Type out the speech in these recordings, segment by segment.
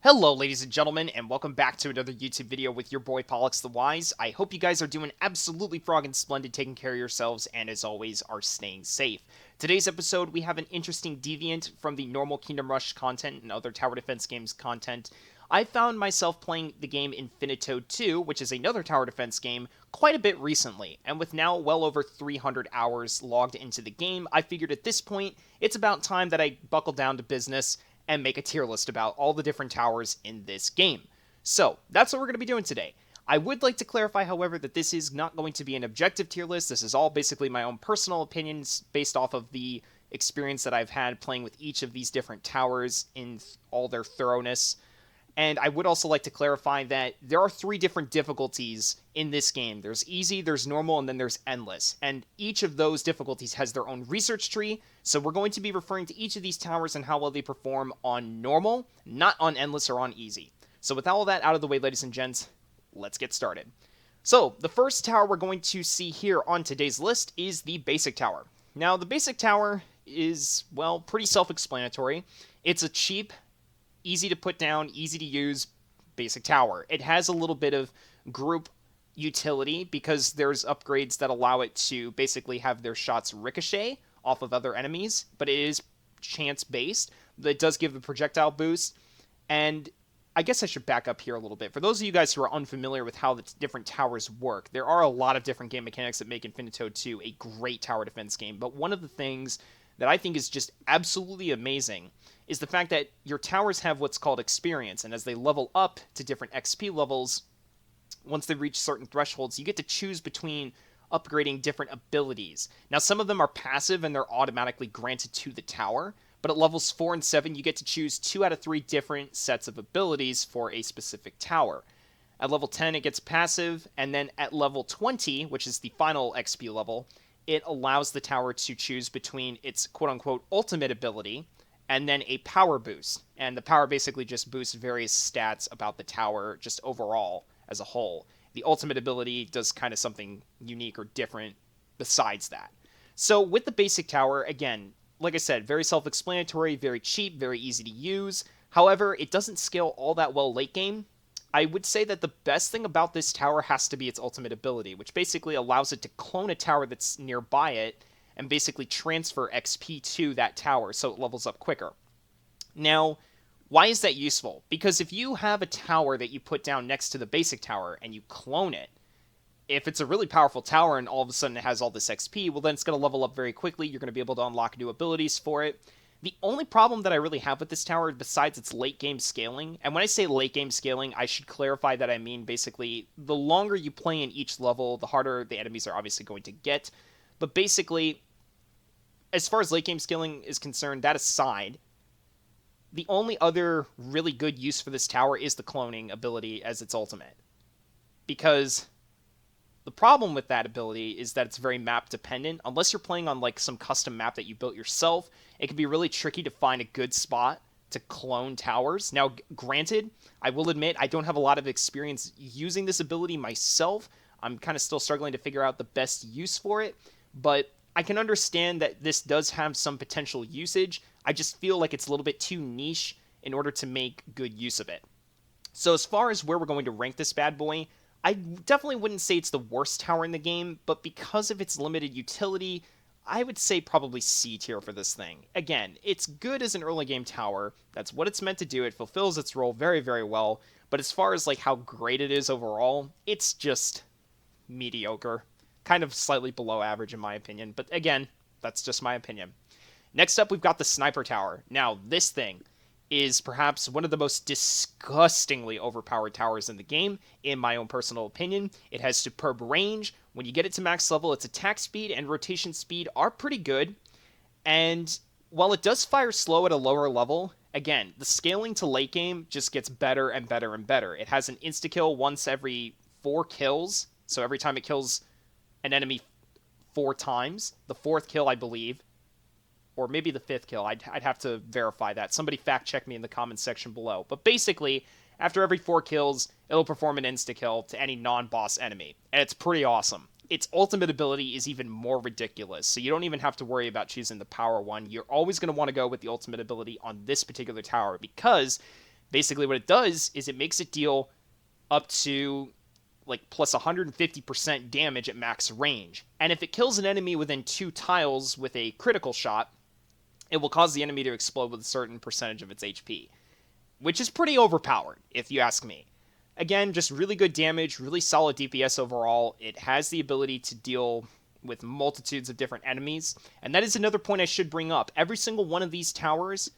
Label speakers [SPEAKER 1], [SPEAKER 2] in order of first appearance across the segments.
[SPEAKER 1] Hello, ladies and gentlemen, and welcome back to another YouTube video with your boy Pollux the Wise. I hope you guys are doing absolutely froggin' splendid, taking care of yourselves, and as always, are staying safe. Today's episode, we have an interesting deviant from the normal Kingdom Rush content and other tower defense games content. I found myself playing the game Infinitode 2, which is another tower defense game, quite a bit recently, and with now well over 300 hours logged into the game, I figured at this point, it's about time that I buckle down to business and make a tier list about all the different towers in this game. So, that's what we're going to be doing today. I would like to clarify, however, that this is not going to be an objective tier list. This is all basically my own personal opinions based off of the experience that I've had playing with each of these different towers in all their thoroughness. And I would also like to clarify that there are 3 different difficulties in this game. There's easy, there's normal, and then there's endless. And each of those difficulties has their own research tree, so we're going to be referring to each of these towers and how well they perform on normal, not on endless or on easy. So with all that out of the way, ladies and gents, let's get started. So, the first tower we're going to see here on today's list is the basic tower. Now, the basic tower is, well, pretty self-explanatory. It's a cheap, easy to put down, easy to use basic tower. It has a little bit of group utility because there's upgrades that allow it to basically have their shots ricochet off of other enemies, but it is chance based. It does give the projectile boost, and I guess I should back up here a little bit. For those of you guys who are unfamiliar with how the different towers work, there are a lot of different game mechanics that make Infinitode 2 a great tower defense game, but one of the things that I think is just absolutely amazing is the fact that your towers have what's called experience, and as they level up to different XP levels, once they reach certain thresholds, you get to choose between upgrading different abilities. Now, some of them are passive and they're automatically granted to the tower, but at levels 4 and 7, you get to choose 2 out of 3 different sets of abilities for a specific tower. At level 10, it gets passive, and then at level 20, which is the final XP level, it allows the tower to choose between its quote-unquote ultimate ability and then a power boost. And the power basically just boosts various stats about the tower just overall as a whole. The ultimate ability does kind of something unique or different besides that. So with the basic tower, again, like I said, very self-explanatory, very cheap, very easy to use. However, it doesn't scale all that well late game. I would say that the best thing about this tower has to be its ultimate ability, which basically allows it to clone a tower that's nearby it and basically transfer XP to that tower so it levels up quicker. Now, why is that useful? Because if you have a tower that you put down next to the basic tower and you clone it, if it's a really powerful tower and all of a sudden it has all this XP, well then it's going to level up very quickly, you're going to be able to unlock new abilities for it. The only problem that I really have with this tower, besides its late game scaling, and when I say late game scaling, I should clarify that I mean basically the longer you play in each level, the harder the enemies are obviously going to get. But basically, as far as late game scaling is concerned, that aside, the only other really good use for this tower is the cloning ability as its ultimate. Because the problem with that ability is that it's very map dependent. Unless you're playing on like some custom map that you built yourself, it can be really tricky to find a good spot to clone towers. Now, granted, I will admit I don't have a lot of experience using this ability myself. I'm kind of still struggling to figure out the best use for it, but I can understand that this does have some potential usage. I just feel like it's a little bit too niche in order to make good use of it. So as far as where we're going to rank this bad boy, I definitely wouldn't say it's the worst tower in the game, but because of its limited utility, I would say probably C tier for this thing. Again, it's good as an early game tower. That's what it's meant to do. It fulfills its role very, very well. But as far as like how great it is overall, it's just mediocre. Kind of slightly below average in my opinion. But again, that's just my opinion. Next up, we've got the Sniper Tower. Now, this thing is perhaps one of the most disgustingly overpowered towers in the game, in my own personal opinion. It has superb range. When you get it to max level, its attack speed and rotation speed are pretty good. And while it does fire slow at a lower level, again, the scaling to late game just gets better and better and better. It has an insta-kill once every 4 kills, so every time it kills an enemy 4 times. The 4th kill, I believe, or maybe the 5th kill. I'd have to verify that. Somebody fact check me in the comments section below. But basically, after every 4 kills, it'll perform an insta-kill to any non-boss enemy. And it's pretty awesome. Its ultimate ability is even more ridiculous, so you don't even have to worry about choosing the power one. You're always going to want to go with the ultimate ability on this particular tower because Basically what it does is it makes it deal up to like plus 150% damage at max range. And if it kills an enemy within 2 tiles with a critical shot, it will cause the enemy to explode with a certain percentage of its HP, which is pretty overpowered, if you ask me. Again, just really good damage, really solid DPS overall. It has the ability to deal with multitudes of different enemies, and that is another point I should bring up. Every single one of these towers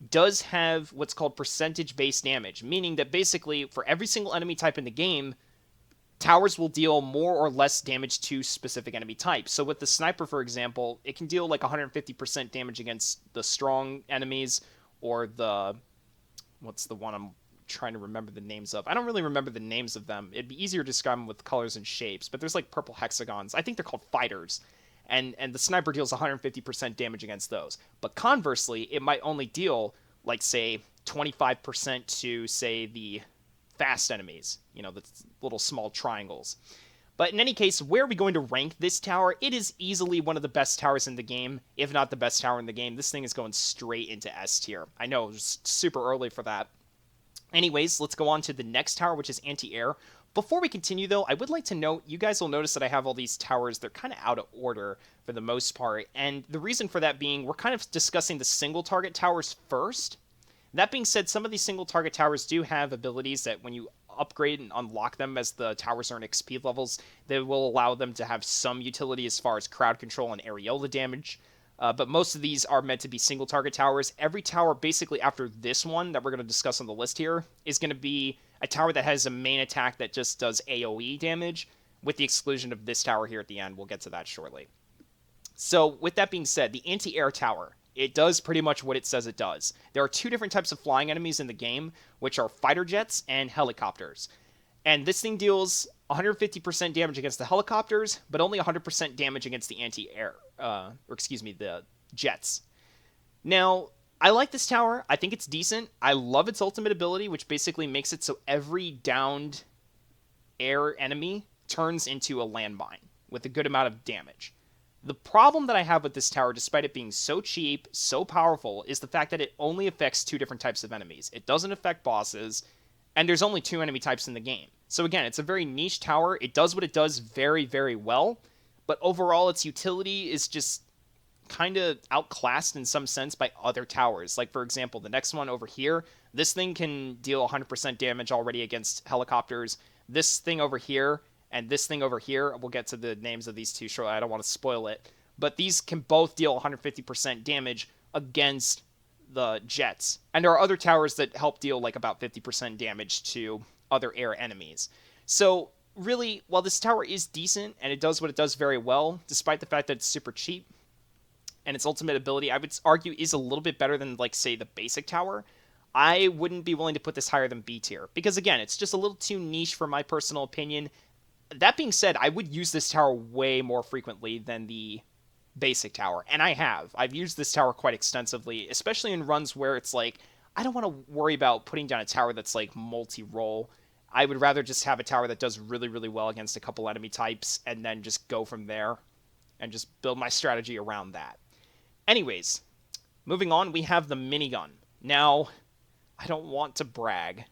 [SPEAKER 1] does have what's called percentage-based damage, meaning that basically for every single enemy type in the game, towers will deal more or less damage to specific enemy types. So with the sniper, for example, it can deal like 150% damage against the strong enemies, or the... what's the one I'm trying to remember the names of? I don't really remember the names of them. It'd be easier to describe them with colors and shapes, but there's like purple hexagons. I think they're called fighters. And the sniper deals 150% damage against those. But conversely, it might only deal, like, say, 25% to, say, the fast enemies, the little small triangles. But in any case, where are we going to rank this tower? It is easily one of the best towers in the game, if not the best tower in the game. This thing is going straight into S tier. I know, it's super early for that. Anyways, let's go on to the next tower, which is anti-air. Before we continue, though, I would like to note, you guys will notice that I have all these towers. They're kind of out of order for the most part, and the reason for that being, we're kind of discussing the single-target towers first. That being said, some of these single-target towers do have abilities that when you upgrade and unlock them as the towers earn XP levels, they will allow them to have some utility as far as crowd control and areola damage. But most of these are meant to be single-target towers. Every tower, basically after this one that we're going to discuss on the list here, is going to be a tower that has a main attack that just does AoE damage, with the exclusion of this tower here at the end. We'll get to that shortly. So, with that being said, the anti-air tower, it does pretty much what it says it does. There are 2 different types of flying enemies in the game, which are fighter jets and helicopters. And this thing deals 150% damage against the helicopters, but only 100% damage against the the jets. Now, I like this tower. I think it's decent. I love its ultimate ability, which basically makes it so every downed air enemy turns into a landmine with a good amount of damage. The problem that I have with this tower, despite it being so cheap, so powerful, is the fact that it only affects 2 different types of enemies. It doesn't affect bosses, and there's only 2 enemy types in the game. So again, it's a very niche tower. It does what it does very, very well, but overall its utility is just kind of outclassed in some sense by other towers. Like, for example, the next one over here, this thing can deal 100% damage already against helicopters. This thing over here and this thing over here, we'll get to the names of these two shortly, I don't want to spoil it, but these can both deal 150% damage against the jets. And there are other towers that help deal like about 50% damage to other air enemies. So really, while this tower is decent and it does what it does very well, despite the fact that it's super cheap, and its ultimate ability, I would argue, is a little bit better than, like, say, the basic tower, I wouldn't be willing to put this higher than B tier. Because, again, it's just a little too niche for my personal opinion. That being said, I would use this tower way more frequently than the basic tower. And I have. I've used this tower quite extensively, especially in runs where it's like, I don't want to worry about putting down a tower that's, like, multi-role. I would rather just have a tower that does really, really well against a couple enemy types, and then just go from there, and just build my strategy around that. Anyways, moving on, we have the Minigun. Now, I don't want to brag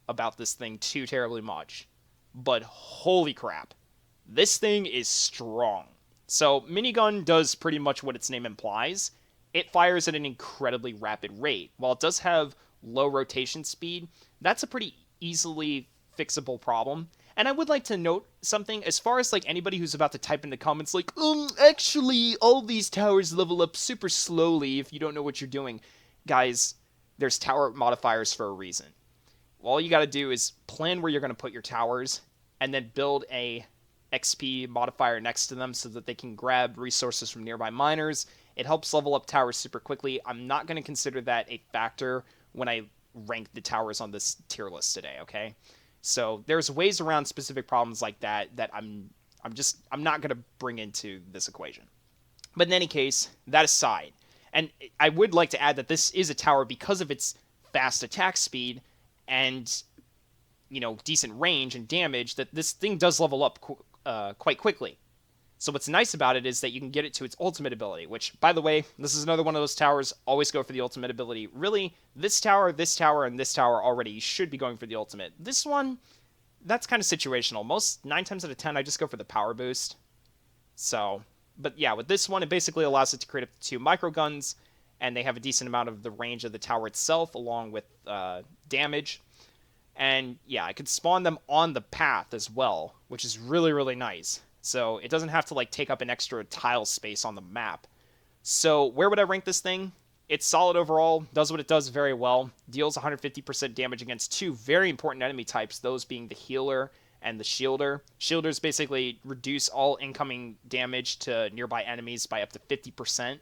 [SPEAKER 1] about this thing too terribly much, but holy crap, this thing is strong. So, Minigun does pretty much what its name implies. It fires at an incredibly rapid rate. While it does have low rotation speed, that's a pretty easily fixable problem. And I would like to note something, as far as, like, anybody who's about to type in the comments, like, actually, all these towers level up super slowly if you don't know what you're doing. Guys, there's tower modifiers for a reason. All you gotta do is plan where you're gonna put your towers, and then build a XP modifier next to them so that they can grab resources from nearby miners. It helps level up towers super quickly. I'm not gonna consider that a factor when I rank the towers on this tier list today, okay? So there's ways around specific problems like that that I'm not going to bring into this equation. But in any case, that aside, and I would like to add that this is a tower because of its fast attack speed and, decent range and damage, that this thing does level up quite quickly. So what's nice about it is that you can get it to its ultimate ability, which, by the way, this is another one of those towers, always go for the ultimate ability. Really, this tower, and this tower already, you should be going for the ultimate. This one, that's kind of situational. 9 times out of 10, I just go for the power boost. So, but yeah, with this one, it basically allows it to create up to 2 microguns, and they have a decent amount of the range of the tower itself, along with damage. And yeah, I could spawn them on the path as well, which is really, really nice. So it doesn't have to like take up an extra tile space on the map. So where would I rank this thing? It's solid overall, does what it does very well, deals 150% damage against 2 very important enemy types, those being the healer and the shielder. Shielders basically reduce all incoming damage to nearby enemies by up to 50%.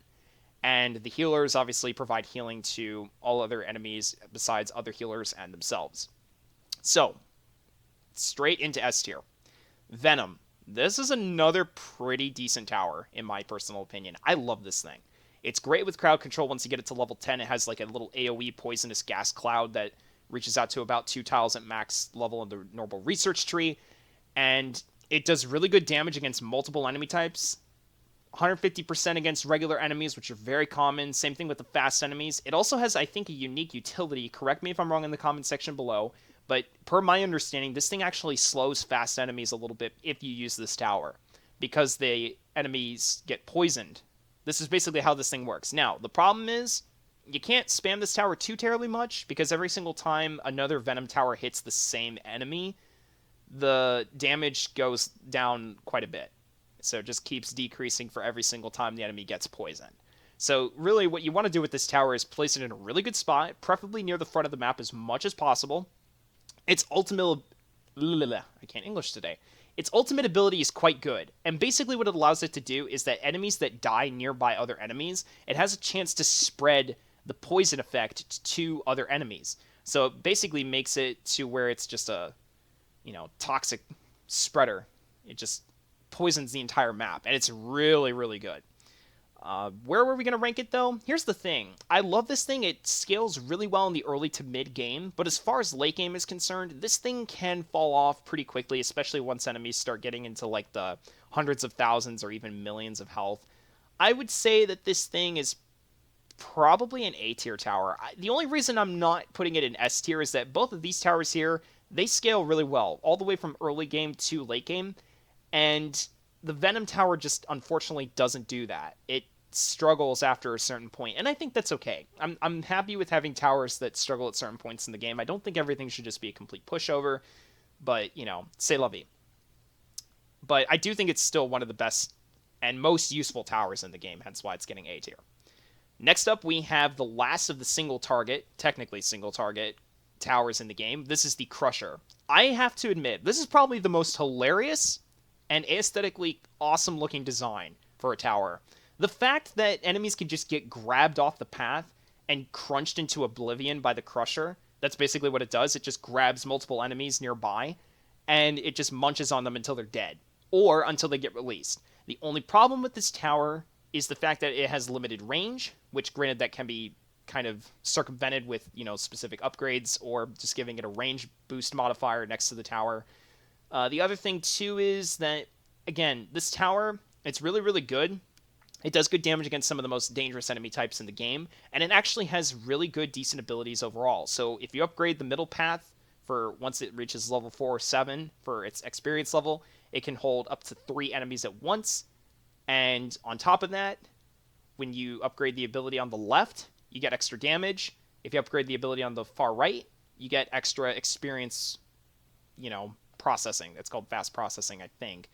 [SPEAKER 1] And the healers obviously provide healing to all other enemies besides other healers and themselves. So, straight into S tier. Venom. This is another pretty decent tower, in my personal opinion. I love this thing. It's great with crowd control once you get it to level 10. It has like a little AoE poisonous gas cloud that reaches out to about 2 tiles at max level in the normal research tree. And it does really good damage against multiple enemy types. 150% against regular enemies, which are very common. Same thing with the fast enemies. It also has, I think, a unique utility. Correct me if I'm wrong in the comment section below. But per my understanding, this thing actually slows fast enemies a little bit if you use this tower, because the enemies get poisoned. This is basically how this thing works. Now, the problem is, you can't spam this tower too terribly much, because every single time another Venom tower hits the same enemy, the damage goes down quite a bit. So it just keeps decreasing for every single time the enemy gets poisoned. So really what you want to do with this tower is place it in a really good spot, preferably near the front of the map as much as possible. Its ultimate... I can't English today. Its ultimate ability is quite good, and basically what it allows it to do is that enemies that die nearby other enemies, it has a chance to spread the poison effect to other enemies. So it basically makes it to where it's just a, toxic spreader. It just poisons the entire map, and it's really, really good. Where were we going to rank it, though? Here's the thing. I love this thing. It scales really well in the early to mid game, but as far as late game is concerned, this thing can fall off pretty quickly, especially once enemies start getting into, like, the hundreds of thousands or even millions of health. I would say that this thing is probably an A tier tower. The only reason I'm not putting it in S tier is that both of these towers here, they scale really well, all the way from early game to late game, and the Venom tower just unfortunately doesn't do that. It struggles after a certain point, and I think that's okay. I'm happy with having towers that struggle at certain points in the game. I don't think everything should just be a complete pushover, but, c'est la vie. But I do think it's still one of the best and most useful towers in the game, hence why it's getting A tier. Next up, we have the last of the technically single target, towers in the game. This is the Crusher. I have to admit, this is probably the most hilarious and aesthetically awesome looking design for a tower. The fact that enemies can just get grabbed off the path and crunched into oblivion by the Crusher, that's basically what it does. It just grabs multiple enemies nearby, and it just munches on them until they're dead, or until they get released. The only problem with this tower is the fact that it has limited range, which granted that can be kind of circumvented with, specific upgrades, or just giving it a range boost modifier next to the tower. The other thing, too, is that, again, this tower, it's really, really good. It does good damage against some of the most dangerous enemy types in the game, and it actually has really good, decent abilities overall. So if you upgrade the middle path for once it reaches level 4 or 7 for its experience level, it can hold up to 3 enemies at once. And on top of that, when you upgrade the ability on the left, you get extra damage. If you upgrade the ability on the far right, you get extra experience, processing. It's called fast processing, I think.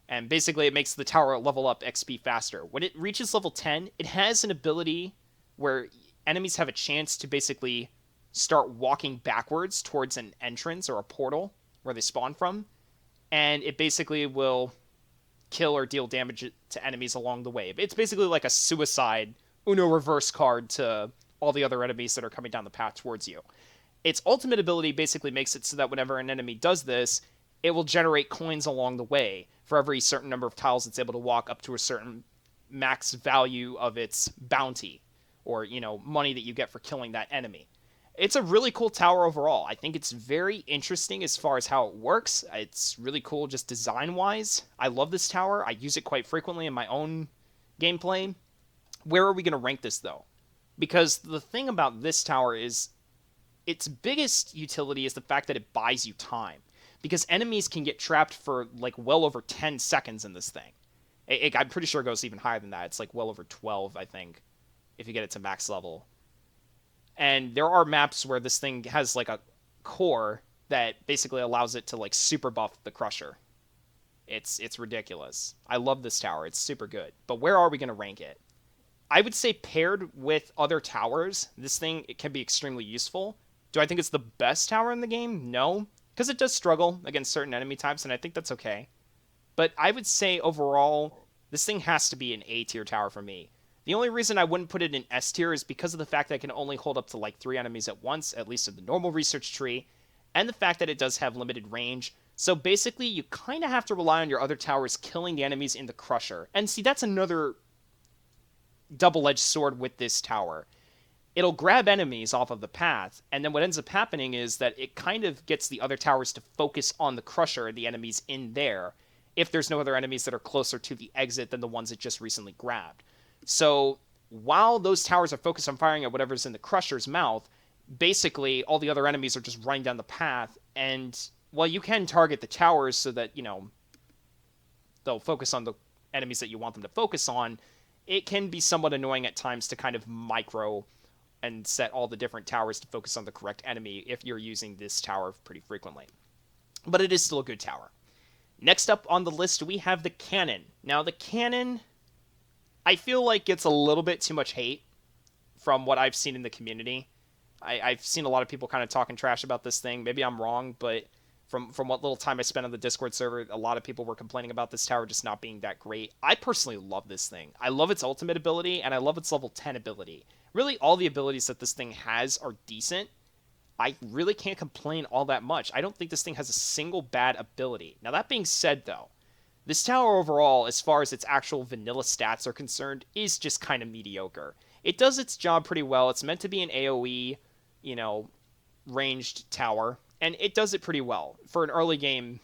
[SPEAKER 1] And basically it makes the tower level up XP faster. When it reaches level 10, it has an ability where enemies have a chance to basically start walking backwards towards an entrance or a portal where they spawn from. And it basically will kill or deal damage to enemies along the way. It's basically like a suicide Uno reverse card to all the other enemies that are coming down the path towards you. Its ultimate ability basically makes it so that whenever an enemy does this, it will generate coins along the way for every certain number of tiles it's able to walk up to a certain max value of its bounty, or, money that you get for killing that enemy. It's a really cool tower overall. I think it's very interesting as far as how it works. It's really cool just design-wise. I love this tower. I use it quite frequently in my own gameplay. Where are we going to rank this, though? Because the thing about this tower is its biggest utility is the fact that it buys you time. Because enemies can get trapped for, like, well over 10 seconds in this thing. I'm pretty sure it goes even higher than that. It's, like, well over 12, I think, if you get it to max level. And there are maps where this thing has like a core that basically allows it to like super buff the Crusher. It's ridiculous. I love this tower. It's super good. But where are we going to rank it? I would say paired with other towers, this thing it can be extremely useful. Do I think it's the best tower in the game? No, because it does struggle against certain enemy types, and I think that's okay. But I would say overall, this thing has to be an A tier tower for me. The only reason I wouldn't put it in S tier is because of the fact that it can only hold up to like 3 enemies at once, at least in the normal research tree, and the fact that it does have limited range. So basically, you kind of have to rely on your other towers killing the enemies in the Crusher. And see, that's another double-edged sword with this tower. It'll grab enemies off of the path, and then what ends up happening is that it kind of gets the other towers to focus on the Crusher and the enemies in there, if there's no other enemies that are closer to the exit than the ones it just recently grabbed. So while those towers are focused on firing at whatever's in the Crusher's mouth, basically all the other enemies are just running down the path. And while you can target the towers so that, you know, they'll focus on the enemies that you want them to focus on, it can be somewhat annoying at times to kind of micro and set all the different towers to focus on the correct enemy if you're using this tower pretty frequently. But it is still a good tower. Next up on the list, we have the cannon. Now, the cannon, I feel like gets a little bit too much hate from what I've seen in the community. I've seen a lot of people kind of talking trash about this thing. Maybe I'm wrong, but from what little time I spent on the Discord server, a lot of people were complaining about this tower just not being that great. I personally love this thing. I love its ultimate ability, and I love its level 10 ability. Really, all the abilities that this thing has are decent. I really can't complain all that much. I don't think this thing has a single bad ability. Now, that being said, though, this tower overall, as far as its actual vanilla stats are concerned, is just kind of mediocre. It does its job pretty well. It's meant to be an AoE, you know, ranged tower, and it does it pretty well for an early game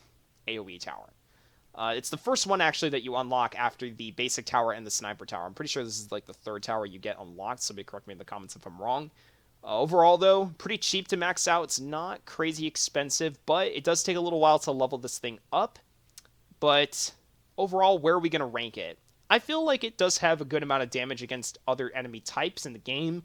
[SPEAKER 1] AoE tower. It's the first one, actually, that you unlock after the basic tower and the sniper tower. I'm pretty sure this is, like, the third tower you get unlocked. Somebody correct me in the comments if I'm wrong. Overall, though, pretty cheap to max out. It's not crazy expensive, but it does take a little while to level this thing up. But overall, where are we going to rank it? I feel like it does have a good amount of damage against other enemy types in the game.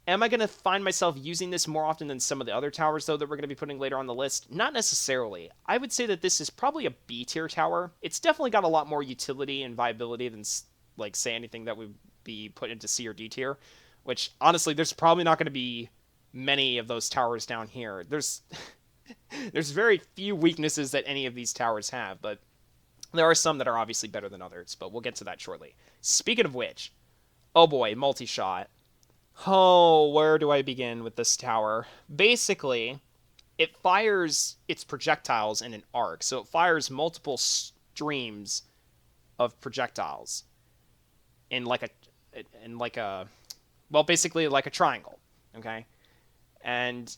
[SPEAKER 1] Am I going to find myself using this more often than some of the other towers, though, that we're going to be putting later on the list? Not necessarily. I would say that this is probably a B-tier tower. It's definitely got a lot more utility and viability than, like, say, anything that would be put into C or D tier. Which, honestly, there's probably not going to be many of those towers down here. There's very few weaknesses that any of these towers have, but there are some that are obviously better than others, but we'll get to that shortly. Speaking of which, oh boy, multi-shot. Oh, where do I begin with this tower? Basically, it fires its projectiles in an arc, so it fires multiple streams of projectiles in like a well, basically like a triangle, okay? And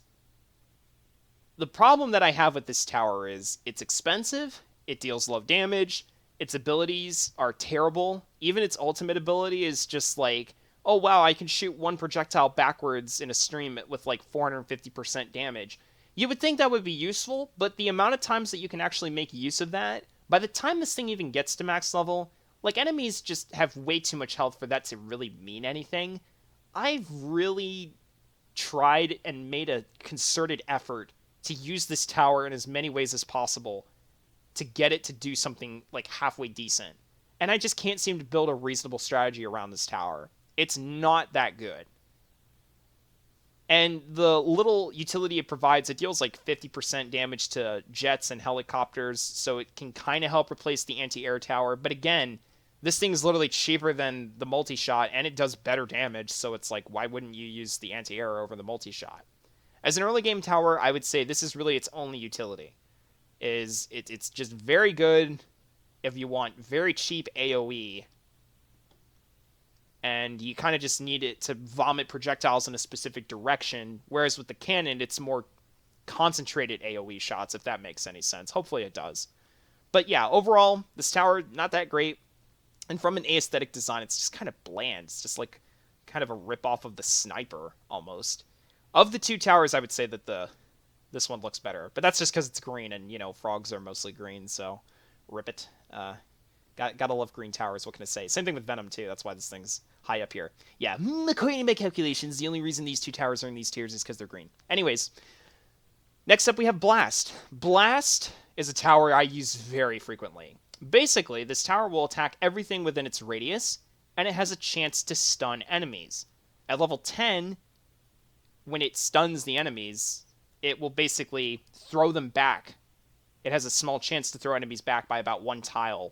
[SPEAKER 1] the problem that I have with this tower is it's expensive, it deals low damage, its abilities are terrible. Even its ultimate ability is just like, oh wow, I can shoot one projectile backwards in a stream with like 450% damage. You would think that would be useful, but the amount of times that you can actually make use of that, by the time this thing even gets to max level, like enemies just have way too much health for that to really mean anything. I've really tried and made a concerted effort to use this tower in as many ways as possible to get it to do something like halfway decent. And I just can't seem to build a reasonable strategy around this tower. It's not that good. And the little utility it provides, it deals like 50% damage to jets and helicopters, so it can kind of help replace the anti-air tower. But again, this thing is literally cheaper than the multi-shot, and it does better damage, so it's like, why wouldn't you use the anti-air over the multi-shot? As an early game tower, I would say this is really its only utility. It's just very good if you want very cheap AoE. and you kind of just need it to vomit projectiles in a specific direction, whereas with the cannon, it's more concentrated AoE shots, if that makes any sense. Hopefully it does. But yeah, overall, this tower, not that great. And from an aesthetic design, it's just kind of bland. It's just like kind of a rip-off of the sniper, almost. Of the two towers, I would say that this one looks better. But that's just because it's green, and, you know, frogs are mostly green, so rip it. Gotta love green towers, what can I say? Same thing with Venom, too. That's why this thing's high up here. Yeah, according to my calculations, the only reason these two towers are in these tiers is because they're green. Anyways, next up we have Blast. Blast is a tower I use very frequently. Basically, this tower will attack everything within its radius, and it has a chance to stun enemies. At level 10, when it stuns the enemies, it will basically throw them back. It has a small chance to throw enemies back by about 1 tile,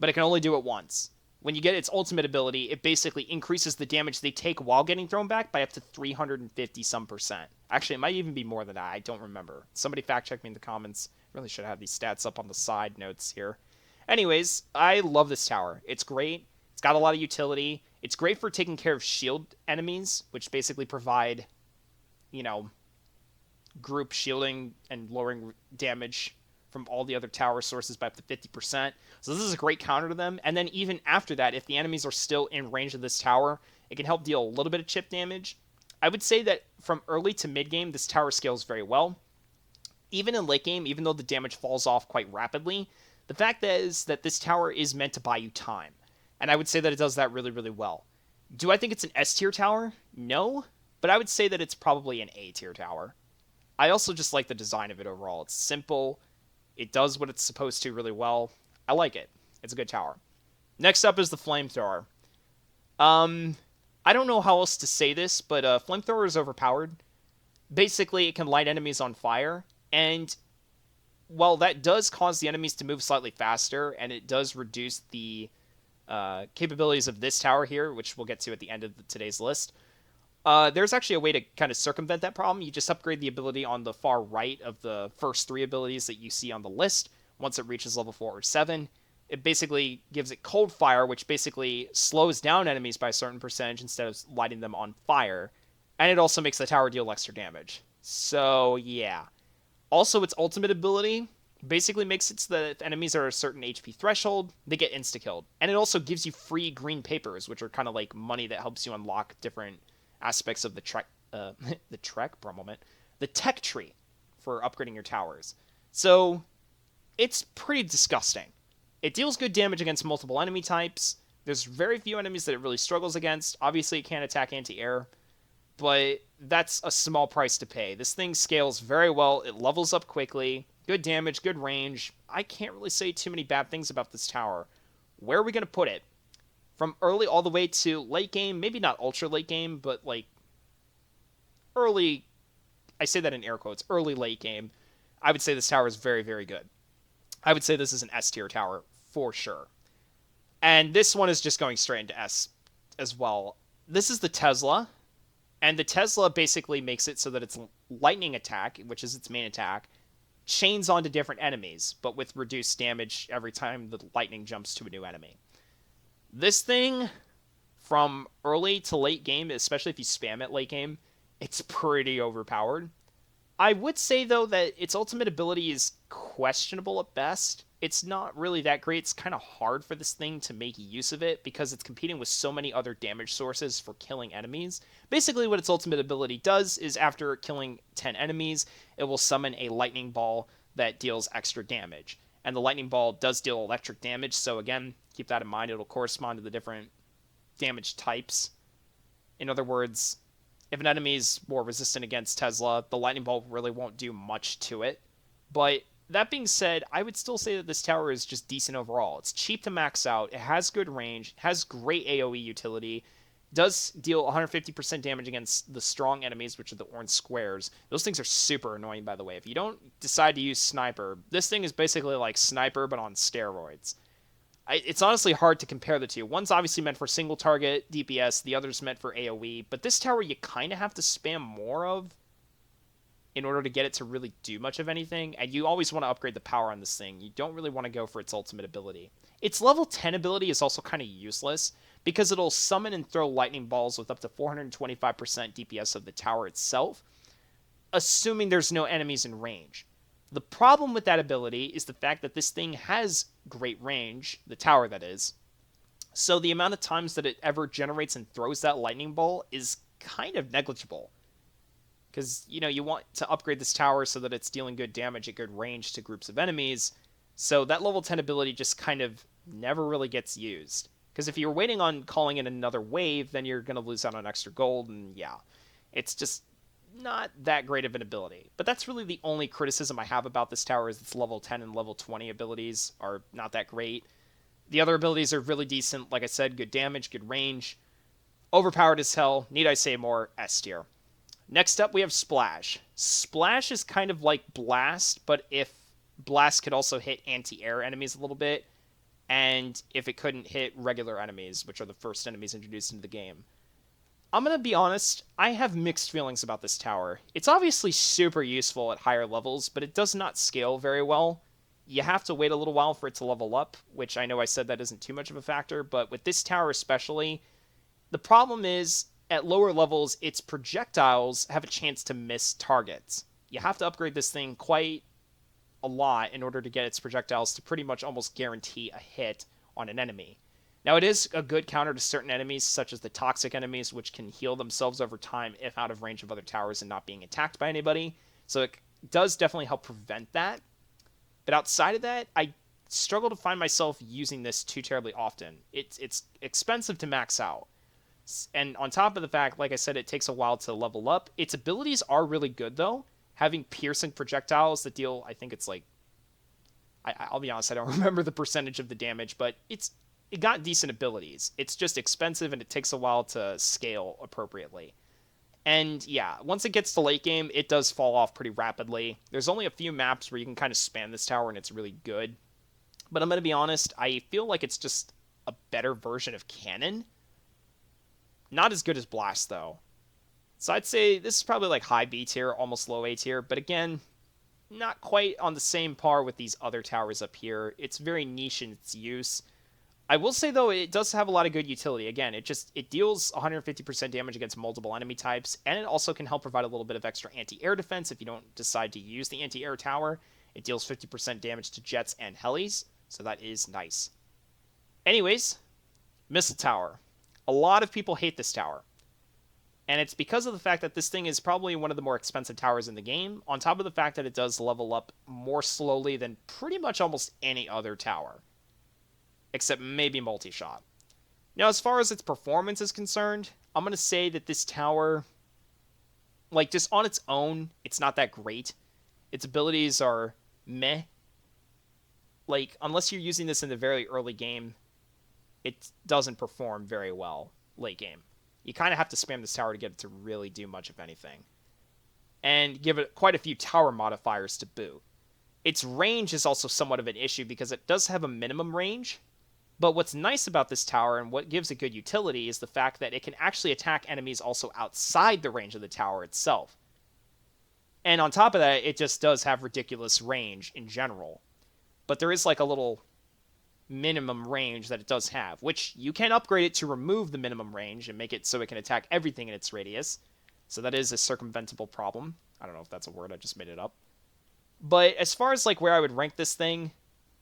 [SPEAKER 1] but it can only do it once. When you get its ultimate ability, it basically increases the damage they take while getting thrown back by up to 350% Actually, it might even be more than that. I don't remember. Somebody fact check me in the comments. Really should have these stats up on the side notes here. Anyways, I love this tower. It's great. It's got a lot of utility. It's great for taking care of shield enemies, which basically provide, you know, group shielding and lowering damage from all the other tower sources by up to 50%. So this is a great counter to them. And then even after that, if the enemies are still in range of this tower, it can help deal a little bit of chip damage. I would say that from early to mid game, this tower scales very well. Even in late game, even though the damage falls off quite rapidly, the fact is that this tower is meant to buy you time. And I would say that it does that really, really well. Do I think it's an S tier tower? No, but I would say that it's probably an A tier tower. I also just like the design of it overall. It's simple. It does what it's supposed to really well. I like it. It's a good tower. Next up is the Flamethrower. I don't know how else to say this, but Flamethrower is overpowered. Basically, it can light enemies on fire, and while that does cause the enemies to move slightly faster, and it does reduce the capabilities of this tower here, which we'll get to at the end of today's list, there's actually a way to kind of circumvent that problem. You just upgrade the ability on the far right of the first 3 abilities that you see on the list. Once it reaches level 4 or 7, it basically gives it cold fire, which basically slows down enemies by a certain percentage instead of lighting them on fire. And it also makes the tower deal extra damage. So, yeah. Also, its ultimate ability basically makes it so that if enemies are a certain HP threshold, they get insta-killed. And it also gives you free green papers, which are kind of like money that helps you unlock different aspects of the tech tree for upgrading your towers. So, it's pretty disgusting. It deals good damage against multiple enemy types. There's very few enemies that it really struggles against. Obviously, it can't attack anti-air, but that's a small price to pay. This thing scales very well. It levels up quickly. Good damage, good range. I can't really say too many bad things about this tower. Where are we going to put it? From early all the way to late game, maybe not ultra late game, but like early, I say that in air quotes, early late game, I would say this tower is very, very good. I would say this is an S tier tower for sure. And this one is just going straight into S as well. This is the Tesla, and the Tesla basically makes it so that its lightning attack, which is its main attack, chains onto different enemies, but with reduced damage every time the lightning jumps to a new enemy. This thing, from early to late game, especially if you spam it late game, it's pretty overpowered. I would say, though, that its ultimate ability is questionable at best. It's not really that great. It's kind of hard for this thing to make use of it because it's competing with so many other damage sources for killing enemies. Basically, what its ultimate ability does is after killing 10 enemies, it will summon a lightning ball that deals extra damage. And the lightning ball does deal electric damage, so again, keep that in mind. It'll correspond to the different damage types. In other words, if an enemy is more resistant against Tesla, the lightning ball really won't do much to it. But that being said, I would still say that this tower is just decent overall. It's cheap to max out, it has good range, has great AoE utility, does deal 150% damage against the strong enemies, which are the orange squares. Those things are super annoying, by the way. If you don't decide to use Sniper, this thing is basically like Sniper, but on steroids. It's honestly hard to compare the two. One's obviously meant for single target DPS, the other's meant for AoE, but this tower you kind of have to spam more of in order to get it to really do much of anything, and you always want to upgrade the power on this thing. You don't really want to go for its ultimate ability. Its level 10 ability is also kind of useless, because it'll summon and throw lightning balls with up to 425% DPS of the tower itself, assuming there's no enemies in range. The problem with that ability is the fact that this thing has great range, the tower that is, so the amount of times that it ever generates and throws that lightning ball is kind of negligible. Because, you want to upgrade this tower so that it's dealing good damage at good range to groups of enemies, so that level 10 ability just kind of never really gets used. Because if you're waiting on calling in another wave, then you're going to lose out on extra gold, and yeah, it's just not that great of an ability. But that's really the only criticism I have about this tower, is its level 10 and level 20 abilities are not that great. The other abilities are really decent. Like I said, good damage, good range. Overpowered as hell. Need I say more? S tier. Next up, we have Splash. Splash is kind of like Blast, but if Blast could also hit anti-air enemies a little bit, and if it couldn't hit regular enemies, which are the first enemies introduced into the game. I'm going to be honest, I have mixed feelings about this tower. It's obviously super useful at higher levels, but it does not scale very well. You have to wait a little while for it to level up, which I know I said that isn't too much of a factor, but with this tower especially, the problem is, at lower levels, its projectiles have a chance to miss targets. You have to upgrade this thing quite a lot in order to get its projectiles to pretty much almost guarantee a hit on an enemy. Now, it is a good counter to certain enemies, such as the toxic enemies, which can heal themselves over time if out of range of other towers and not being attacked by anybody. So it does definitely help prevent that. But outside of that, I struggle to find myself using this too terribly often. It's expensive to max out. And on top of the fact, like I said, it takes a while to level up. Its abilities are really good, though. Having piercing projectiles that deal, I think it's like... I'll be honest, I don't remember the percentage of the damage, but it got decent abilities. It's just expensive, and it takes a while to scale appropriately. And yeah, once it gets to late game, it does fall off pretty rapidly. There's only a few maps where you can kind of spam this tower, and it's really good. But I'm going to be honest, I feel like it's just a better version of Cannon. Not as good as Blast, though. So I'd say this is probably like high B tier, almost low A tier. But again, not quite on the same par with these other towers up here. It's very niche in its use. I will say, though, it does have a lot of good utility. Again, it deals 150% damage against multiple enemy types, and it also can help provide a little bit of extra anti-air defense if you don't decide to use the anti-air tower. It deals 50% damage to jets and helis, so that is nice. Anyways, Missile Tower. A lot of people hate this tower. And it's because of the fact that this thing is probably one of the more expensive towers in the game, on top of the fact that it does level up more slowly than pretty much almost any other tower. Except maybe multi-shot. Now, as far as its performance is concerned, I'm going to say that this tower, like, just on its own, it's not that great. Its abilities are meh. Like, unless you're using this in the very early game, it doesn't perform very well late game. You kind of have to spam this tower to get it to really do much of anything. And give it quite a few tower modifiers to boot. Its range is also somewhat of an issue because it does have a minimum range. But what's nice about this tower and what gives it good utility is the fact that it can actually attack enemies also outside the range of the tower itself. And on top of that, it just does have ridiculous range in general. But there is like a little minimum range that it does have, which you can upgrade it to remove the minimum range and make it so it can attack everything in its radius. So that is a circumventable problem. I don't know if that's a word, I just made it up. But as far as like where I would rank this thing,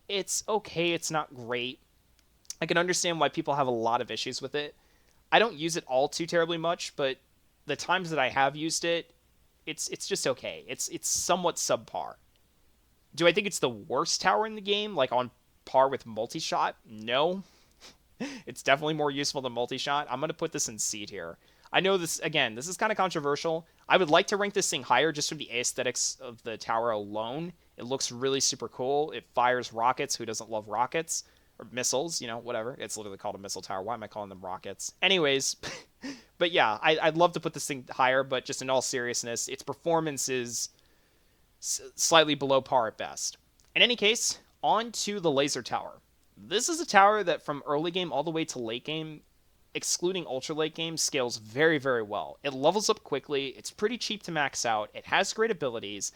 [SPEAKER 1] it's okay, it's not great. I can understand why people have a lot of issues with it. I don't use it all too terribly much, but the times that I have used it, it's just okay. It's somewhat subpar. Do I think it's the worst tower in the game, like on par with multi-shot? No. It's definitely more useful than multi-shot. I'm going to put this in C tier. I know this, again, this is kind of controversial. I would like to rank this thing higher just for the aesthetics of the tower alone. It looks really super cool. It fires rockets. Who doesn't love rockets? Or missiles, you know, whatever. It's literally called a missile tower. Why am I calling them rockets? Anyways, but yeah, I'd love to put this thing higher, but just in all seriousness, its performance is slightly below par at best. In any case, on to the laser tower. This is a tower that from early game all the way to late game, excluding ultra late game, scales very, very well. It levels up quickly. It's pretty cheap to max out. It has great abilities.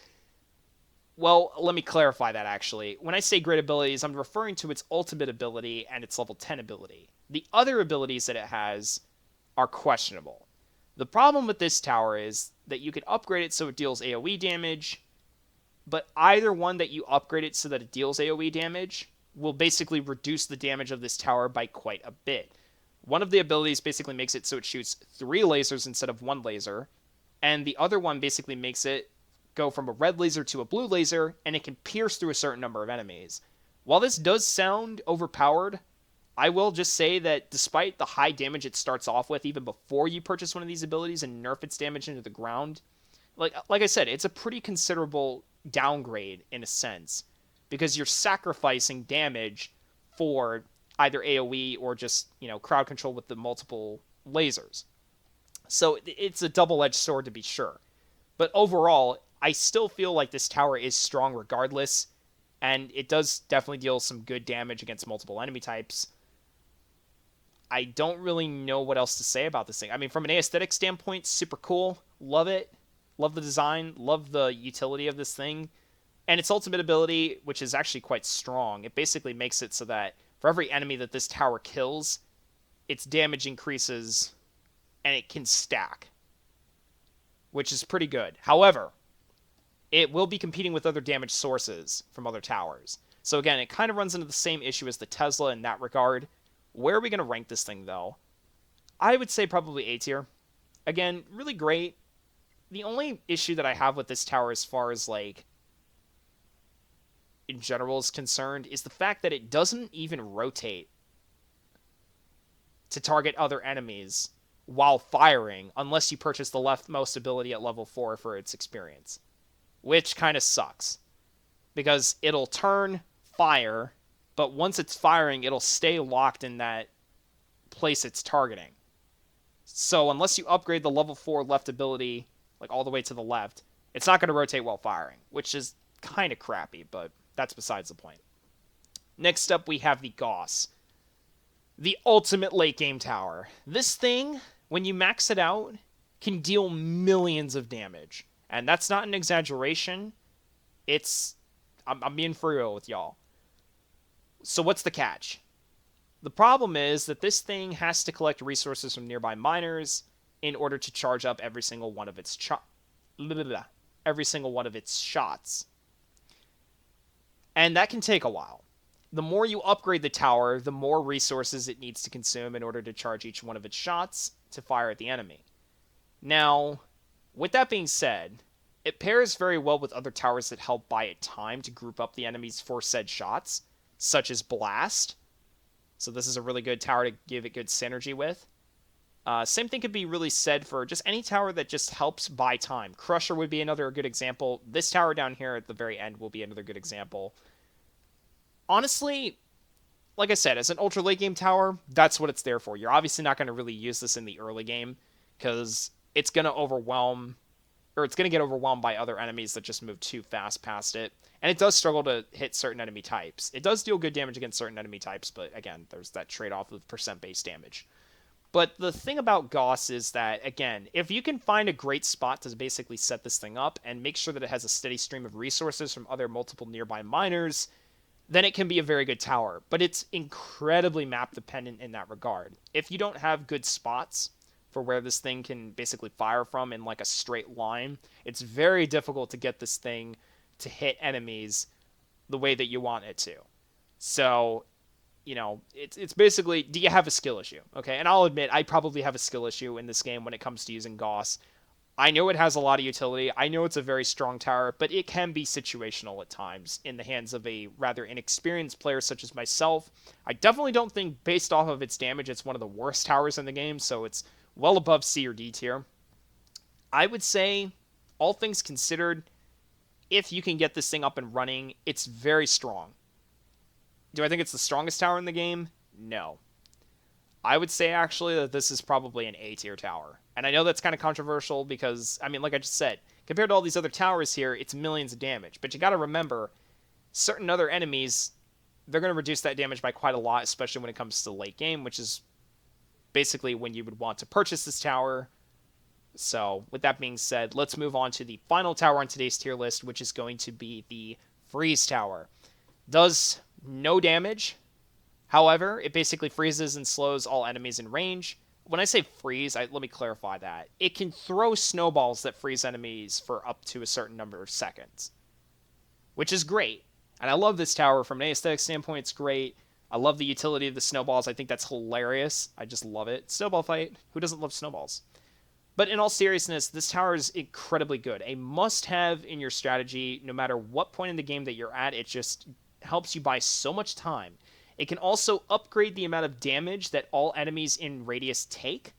[SPEAKER 1] Well, let me clarify that actually. When I say great abilities, I'm referring to its ultimate ability and its level 10 ability. The other abilities that it has are questionable. The problem with this tower is that you can upgrade it so it deals AoE damage, but either one that you upgrade it so that it deals AoE damage will basically reduce the damage of this tower by quite a bit. One of the abilities basically makes it so it shoots 3 lasers instead of 1 laser, and the other one basically makes it go from a red laser to a blue laser, and it can pierce through a certain number of enemies. While this does sound overpowered, I will just say that despite the high damage it starts off with, even before you purchase one of these abilities and nerf its damage into the ground, like I said, it's a pretty considerable downgrade in a sense, because you're sacrificing damage for either AoE or just, crowd control with the multiple lasers. So it's a double-edged sword to be sure. But overall, I still feel like this tower is strong regardless, and it does definitely deal some good damage against multiple enemy types. I don't really know what else to say about this thing. I mean, from an aesthetic standpoint, super cool. Love it. Love the design. Love the utility of this thing. And its ultimate ability, which is actually quite strong, it basically makes it so that for every enemy that this tower kills, its damage increases and it can stack, which is pretty good. However, it will be competing with other damage sources from other towers. So again, it kind of runs into the same issue as the Tesla in that regard. Where are we going to rank this thing, though? I would say probably A tier. Again, really great. The only issue that I have with this tower as far as, in general is concerned is the fact that it doesn't even rotate to target other enemies while firing unless you purchase the leftmost ability at level 4 for its experience, which kind of sucks because it'll turn, fire, but once it's firing, it'll stay locked in that place it's targeting. So unless you upgrade the level 4 left ability, all the way to the left, it's not going to rotate while firing, which is kind of crappy, but that's besides the point. Next up, we have the Gauss, the ultimate late game tower. This thing, when you max it out, can deal millions of damage. And that's not an exaggeration. I'm being for real with y'all. So what's the catch? The problem is that this thing has to collect resources from nearby miners in order to charge up every single one of its shots. And that can take a while. The more you upgrade the tower, the more resources it needs to consume in order to charge each one of its shots to fire at the enemy. Now, with that being said, it pairs very well with other towers that help buy it time to group up the enemies for said shots, such as Blast. So this is a really good tower to give it good synergy with. Same thing could be really said for just any tower that just helps buy time. Crusher would be another good example. This tower down here at the very end will be another good example. Honestly, like I said, as an ultra late game tower, that's what it's there for. You're obviously not going to really use this in the early game because it's going to get overwhelmed by other enemies that just move too fast past it. And it does struggle to hit certain enemy types. It does deal good damage against certain enemy types, but again, there's that trade-off of percent base damage. But the thing about Gauss is that, again, if you can find a great spot to basically set this thing up and make sure that it has a steady stream of resources from other multiple nearby miners, then it can be a very good tower. But it's incredibly map dependent in that regard. If you don't have good spots for where this thing can basically fire from in a straight line, it's very difficult to get this thing to hit enemies the way that you want it to. So, it's basically, do you have a skill issue? Okay, and I'll admit, I probably have a skill issue in this game when it comes to using Gauss. I know it has a lot of utility. I know it's a very strong tower, but it can be situational at times in the hands of a rather inexperienced player such as myself. I definitely don't think, based off of its damage, it's one of the worst towers in the game, so it's well above C or D tier. I would say, all things considered, if you can get this thing up and running, it's very strong. Do I think it's the strongest tower in the game? No. I would say, actually, that this is probably an A-tier tower. And I know that's kind of controversial because, like I just said, compared to all these other towers here, it's millions of damage. But you got to remember, certain other enemies, they're going to reduce that damage by quite a lot, especially when it comes to late game, which is basically when you would want to purchase this tower So, with that being said, let's move on to the final tower on today's tier list, which is going to be the Freeze Tower. Does no damage. However, it basically freezes and slows all enemies in range. When I say freeze, let me clarify that. It can throw snowballs that freeze enemies for up to a certain number of seconds, which is great. And I love this tower. From an aesthetic standpoint, it's great. I love the utility of the snowballs. I think that's hilarious. I just love it. Snowball fight. Who doesn't love snowballs? But in all seriousness, this tower is incredibly good. A must-have in your strategy, no matter what point in the game that you're at. It just helps you buy so much time. It can also upgrade the amount of damage that all enemies in radius take,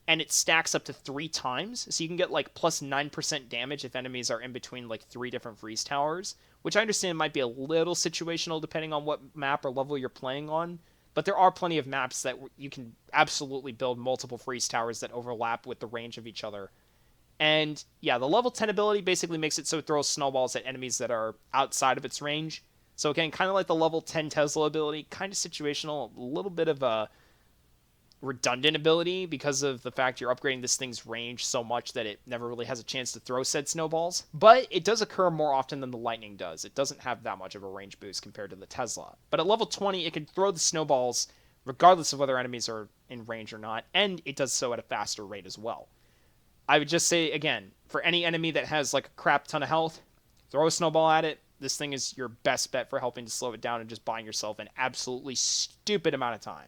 [SPEAKER 1] and it stacks up to 3 times. So you can get like plus 9% damage if enemies are in between like 3 different freeze towers, which I understand might be a little situational depending on what map or level you're playing on. But there are plenty of maps that you can absolutely build multiple freeze towers that overlap with the range of each other. And yeah, the level 10 ability basically makes it so it throws snowballs at enemies that are outside of its range. So again, kind of like the level 10 Tesla ability, kind of situational, a little bit of a redundant ability because of the fact you're upgrading this thing's range so much that it never really has a chance to throw said snowballs. But it does occur more often than the lightning does. It doesn't have that much of a range boost compared to the Tesla. But at level 20, it can throw the snowballs regardless of whether enemies are in range or not, and it does so at a faster rate as well. I would just say, again, for any enemy that has like a crap ton of health, throw a snowball at it. This thing is your best bet for helping to slow it down and just buying yourself an absolutely stupid amount of time.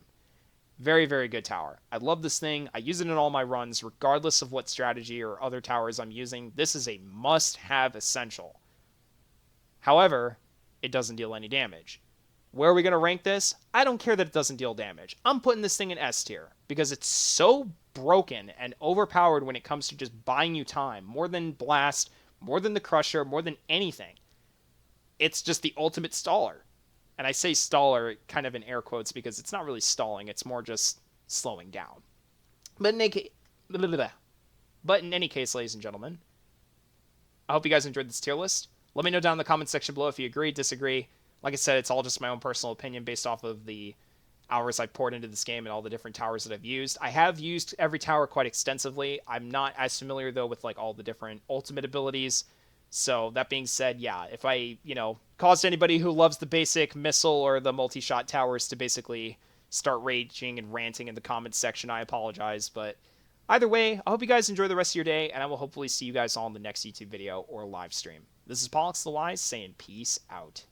[SPEAKER 1] Very, very good tower. I love this thing. I use it in all my runs, regardless of what strategy or other towers I'm using. This is a must-have essential. However, it doesn't deal any damage. Where are we going to rank this? I don't care that it doesn't deal damage. I'm putting this thing in S tier because it's so broken and overpowered when it comes to just buying you time. More than Blast, more than the Crusher, more than anything. It's just the ultimate staller. And I say staller kind of in air quotes because it's not really stalling. It's more just slowing down. But in any case, ladies and gentlemen, I hope you guys enjoyed this tier list. Let me know down in the comment section below if you agree, disagree. Like I said, it's all just my own personal opinion based off of the hours I've poured into this game and all the different towers that I've used. I have used every tower quite extensively. I'm not as familiar, though, with like all the different ultimate abilities. So that being said, yeah, if I, caused anybody who loves the basic missile or the multi-shot towers to basically start raging and ranting in the comments section, I apologize. But either way, I hope you guys enjoy the rest of your day, and I will hopefully see you guys all in the next YouTube video or live stream. This is Pollux the Wise saying peace out.